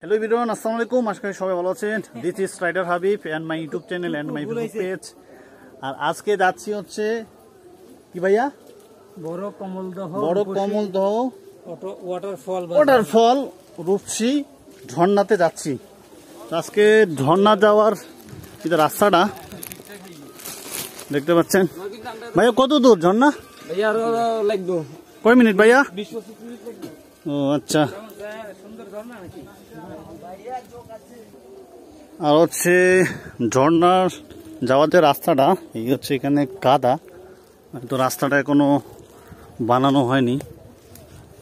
Hello everyone, assalamu alaikum. আশা করি সবাই ভালো আছেন। This is Rider Habib and my YouTube channel and my Facebook page. আর আজকে যাচ্ছি হচ্ছে কি ভাইয়া বড় কমলদহ ওয়াটারফল রূপসী ঝর্ণাতে যাচ্ছি। আজকে ঝর্ণা যাওয়ার এটা রাস্তাটা দেখতে পাচ্ছেন। ভাইয়া কত দূর ঝর্ণা? ভাইয়া আরো লাগবে কয় মিনিট ভাইয়া? 20-25 মিনিট লাগবে। ও আচ্ছা। সুন্দর ঝর্ণা নাকি? আর হচ্ছে ঝর্ণার যাওয়ার যে রাস্তাটা এই হচ্ছে এখানে কাদা, তো রাস্তাটা এখনো বানানো হয়নি,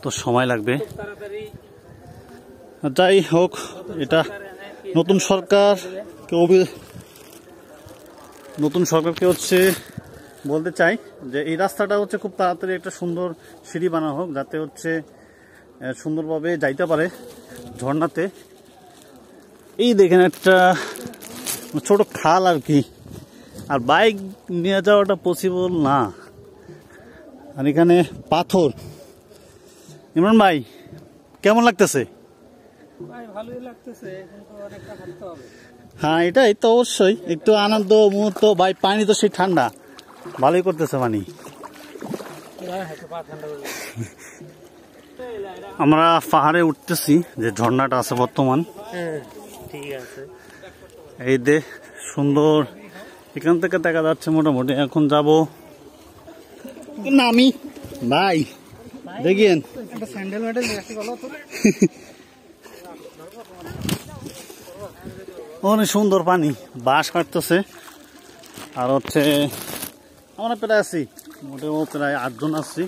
তো সময় লাগবে। যাই হোক, এটা নতুন সরকারকে হচ্ছে বলতে চাই যে এই রাস্তাটা হচ্ছে খুব তাড়াতাড়ি একটা সুন্দর সিঁড়ি বানানো হোক, যাতে হচ্ছে সুন্দরভাবে যাইতে পারে ঝর্ণাতে। এই দেখেন একটা ছোট খাল আর কি, আর বাইক নিয়ে যাওয়াটা পসিবল না। আর এখানে পাথর। ইমরান ভাই কেমন লাগতেছে? ভালোই লাগতেছে, কিন্তু অনেকটা হাঁটতে হবে। হ্যাঁ, এটাই তো অবশ্যই একটু আনন্দ মুহূর্ত। ভাই পানি তো সেই ঠান্ডা, ভালোই করতেছে পানি। আমরা পাহাড়ে উঠতেছি, যে ঝর্ণাটা আছে বর্তমান। ঠিক আছে, এই দে সুন্দর, এখান থেকে দেখা যাচ্ছে মোটামুটি। এখন যাব নামি ভাই, দেখেন অনেক সুন্দর পানি, বাঁশ কাটতেছে। আর হচ্ছে আমরা প্রায় আছি, মোটামুটি প্রায় 8 জন আছি।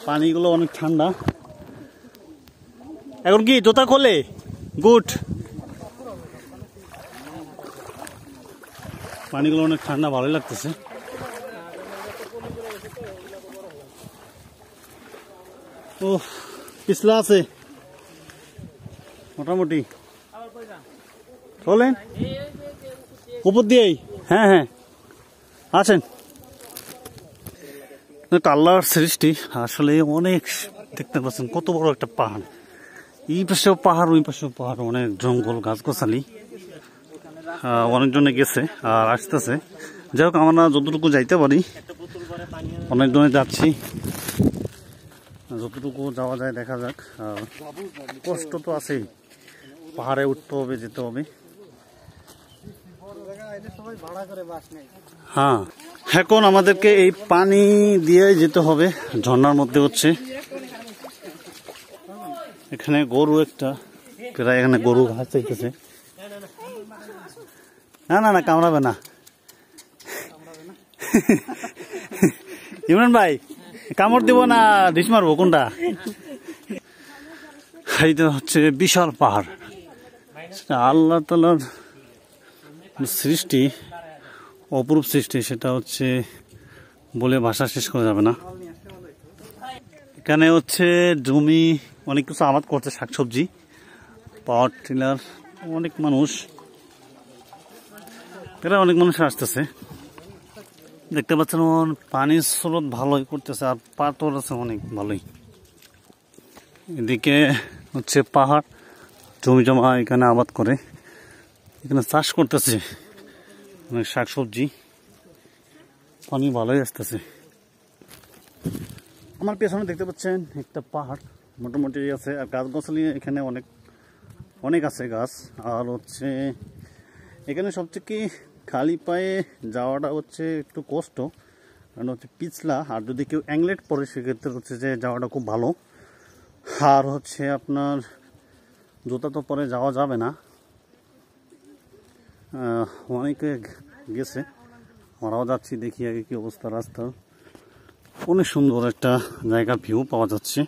পানিগুলো অনেক ঠান্ডা। এখন কি জুতা খোলে? গুড। পানিগুলো অনেক ঠান্ডা, ভালোই লাগতেছে। ও পিছলা আছে মোটামুটি, চলেন উপর দিয়েই। হ্যাঁ হ্যাঁ আছেন। আল্লাহর সৃষ্টি আসলে অনেক, দেখতে পাচ্ছেন কত বড় একটা পাহাড়। এই পাশেও পাহাড়, ওই পাশেও পাহাড়, অনেক জঙ্গল গাছগাছালি। অনেকজনে গেছে আর আসতেছে। যাই হোক, আমরা যতটুকু যাইতে পারি, অনেকজনে যাচ্ছি, যতটুকু যাওয়া যায় দেখা যাক। আর কষ্ট তো আছেই, পাহাড়ে উঠতে হবে, যেতে হবে। হ্যাঁ, এখন আমাদেরকে এই পানি দিয়ে যেতে হবে ঝর্ণার মধ্যে। হচ্ছে এখানে গরু একটা, প্রায় এখানে গরু ঘাস চাইতেছে। না না না, কামড়াবে না। ইমরান ভাই কামড় দিব না ঢিস মারবো কোনটা? এইটা হচ্ছে বিশাল পাহাড়, আল্লাহ তাআলার সৃষ্টি, অপরূপ সৃষ্টি। সেটা হচ্ছে বলে ভাষা শেষ করা যাবে না। এখানে হচ্ছে জমি, অনেক কিছু আবাদ করছে, শাকসবজি, পাওয়ার টিলার, অনেক মানুষ, এরা অনেক মানুষ আসতেছে। দেখতে পাচ্ছেন পানির স্রোত ভালোই করতেছে, আর পাথর আছে অনেক ভালোই। এদিকে হচ্ছে পাহাড়, জমি জমা, এখানে আবাদ করে, এখানে চাষ করতেছে অনেক শাকসবজি। পানি ভালোই আসতেছে। আমার পেছনে দেখতে পাচ্ছেন একটা পাহাড় মোটামুটি আছে, আর গাছগাছালি এখানে অনেক অনেক আছে গাছ। আর হচ্ছে এখানে সবচেয়ে কি খালি পায়ে যাওয়াটা হচ্ছে একটু কষ্ট, কারণ হচ্ছে পিছলা। আর যদি কেউ অ্যাংলেট পরে সেক্ষেত্রে হচ্ছে যে যাওয়াটা খুব ভালো। আর হচ্ছে আপনার জুতা তো পরে যাওয়া যাবে না। অনেকে গেছে, আমরাও যাচ্ছি, দেখি আগে কি অবস্থা রাস্তার। অনেক সুন্দর একটা জায়গা, ভিউ পাওয়া যাচ্ছে।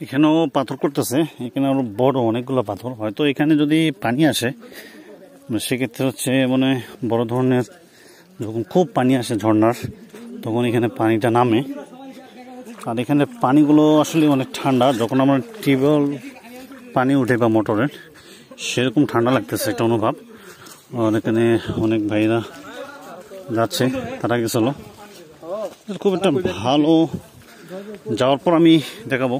এখানেও পাথর করতেছে, এখানে আরো বড় অনেকগুলো পাথর। হয়তো এখানে যদি পানি আসে সেক্ষেত্রে হচ্ছে মানে বড় ধরনের, যখন খুব পানি আসে ঝর্ণার, তখন এখানে পানিটা নামে। আর এখানে পানিগুলো আসলে অনেক ঠান্ডা। যখন আমরা টিউবওয়েল পানি উঠে বা মোটরের, সেরকম ঠান্ডা লাগতেছে একটা অনুভব। আর এখানে অনেক ভাইরা যাচ্ছে, তারা গেছিল। খুব একটা ভালো যাওয়ার পর আমি দেখাবো।